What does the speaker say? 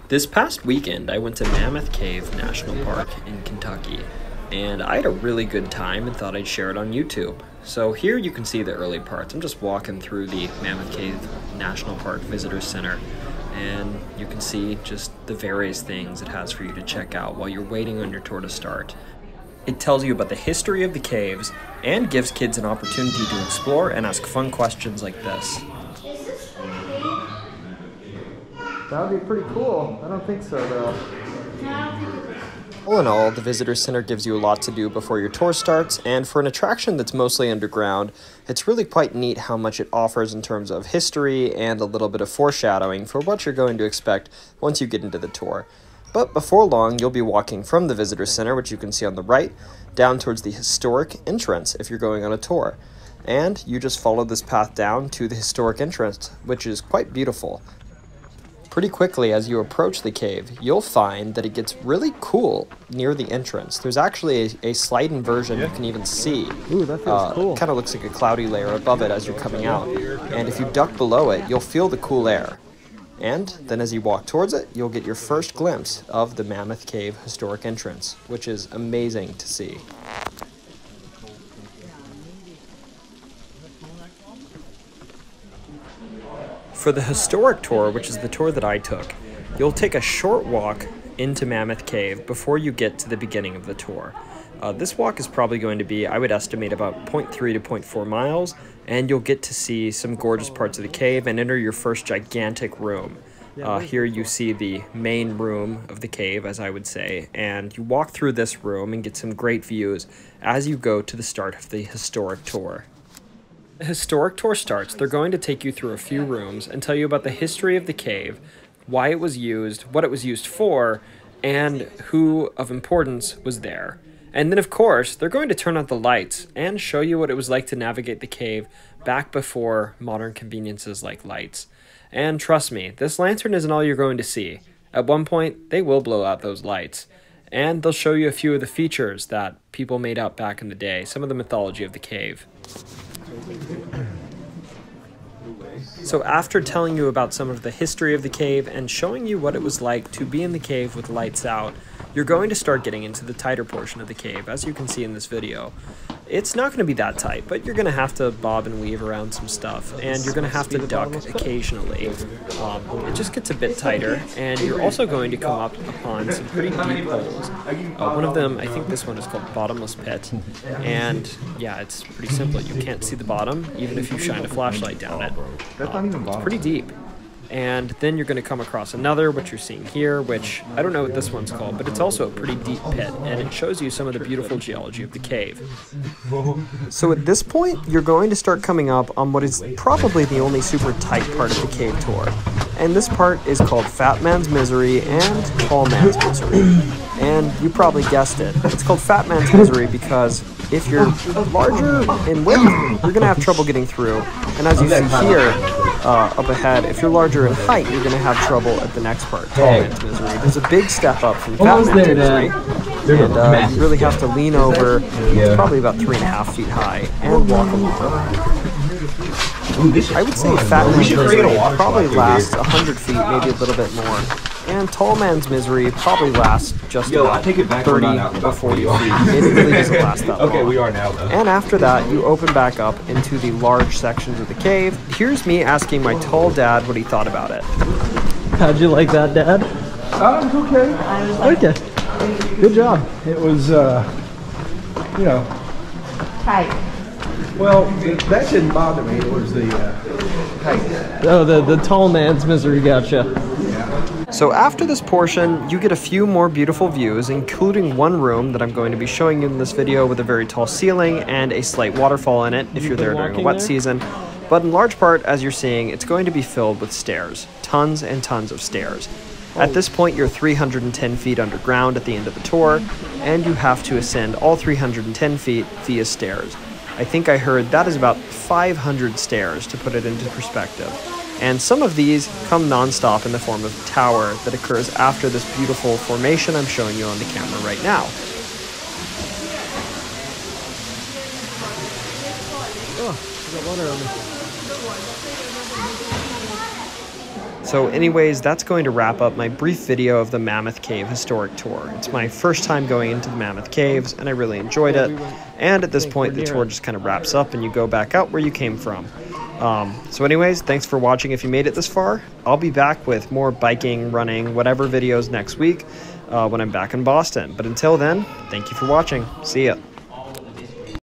This past weekend, I went to Mammoth Cave National Park in Kentucky, and I had a really good time and thought I'd share it on YouTube. So here you can see the early parts. I'm just walking through the Mammoth Cave National Park Visitor Center, and you can see just the various things it has for you to check out while you're waiting on your tour to start. It tells you about the history of the caves and gives kids an opportunity to explore and ask fun questions like this. That would be pretty cool. I don't think so, though. All in all, the Visitor Center gives you a lot to do before your tour starts, and for an attraction that's mostly underground, it's really quite neat how much it offers in terms of history and a little bit of foreshadowing for what you're going to expect once you get into the tour. But before long, you'll be walking from the Visitor Center, which you can see on the right, down towards the historic entrance if you're going on a tour. And you just follow this path down to the historic entrance, which is quite beautiful. Pretty quickly, as you approach the cave, you'll find that it gets really cool near the entrance. There's actually a slight inversion you can even see. Ooh, that feels cool. Kind of looks like a cloudy layer above it as you're coming out. And if you duck below it, you'll feel the cool air. And then as you walk towards it, you'll get your first glimpse of the Mammoth Cave historic entrance, which is amazing to see. For the historic tour, which is the tour that I took, you'll take a short walk into Mammoth Cave before you get to the beginning of the tour. This walk is probably going to be, I would estimate, about 0.3 to 0.4 miles, and you'll get to see some gorgeous parts of the cave and enter your first gigantic room. Here you see the main room of the cave, as I would say, and you walk through this room and get some great views as you go to the start of the historic tour. The historic tour starts. They're going to take you through a few rooms and tell you about the history of the cave, why it was used, what it was used for, and who of importance was there. And then, of course, they're going to turn on the lights and show you what it was like to navigate the cave back before modern conveniences like lights. And trust me, this lantern isn't all you're going to see. At one point, they will blow out those lights. And they'll show you a few of the features that people made up back in the day, some of the mythology of the cave. So after telling you about some of the history of the cave and showing you what it was like to be in the cave with lights out, you're going to start getting into the tighter portion of the cave, as you can see in this video. It's not going to be that tight, but you're going to have to bob and weave around some stuff, and you're going to have to duck occasionally. It just gets a bit tighter, and you're also going to come up upon some pretty deep holes. One of them, I think this one is called Bottomless Pit, and yeah, it's pretty simple. You can't see the bottom, even if you shine a flashlight down it. It's pretty deep. And then you're going to come across another, which you're seeing here, which I don't know what this one's called, but it's also a pretty deep pit, and it shows you some of the beautiful geology of the cave. So at this point, you're going to start coming up on what is probably the only super tight part of the cave tour. And this part is called Fat Man's Misery and Tall Man's Misery. And you probably guessed it. It's called Fat Man's Misery because if you're larger in width, you're going to have trouble getting through. And as you see here, up ahead, if you're larger in height, you're going to have trouble at the next part, Tall Man's Misery. There's a big step up from Fat Man's Misery, and you really have to lean over. It's probably about 3.5 feet high, and walk along. I would say Fat Man's Misery probably lasts 100 feet, maybe a little bit more. And Tall Man's Misery probably lasts just about 30 or 40 feet. It really doesn't last that long. Okay, we are now, though. And after that, you open back up into the large sections of the cave. Here's me asking my tall dad what he thought about it. How'd you like that, Dad? It's okay. Okay. Good job. It was, you know. Tight. Well, that didn't bother me. It was the height. Oh, the Tall Man's Misery gotcha. So after this portion, you get a few more beautiful views, including one room that I'm going to be showing you in this video with a very tall ceiling and a slight waterfall in it if you're there during a wet season. But in large part, as you're seeing, it's going to be filled with stairs. Tons and tons of stairs. At this point, you're 310 feet underground at the end of the tour, and you have to ascend all 310 feet via stairs. I think I heard that is about 500 stairs to put it into perspective. And some of these come non-stop in the form of a tower that occurs after this beautiful formation I'm showing you on the camera right now. Oh, I got water on me. So anyways, that's going to wrap up my brief video of the Mammoth Cave historic tour. It's my first time going into the Mammoth Caves, and I really enjoyed it. And at this point, the tour just kind of wraps up and you go back out where you came from. So anyways, thanks for watching if you made it this far. I'll be back with more biking, running, whatever videos next week when I'm back in Boston. But until then, thank you for watching. See ya.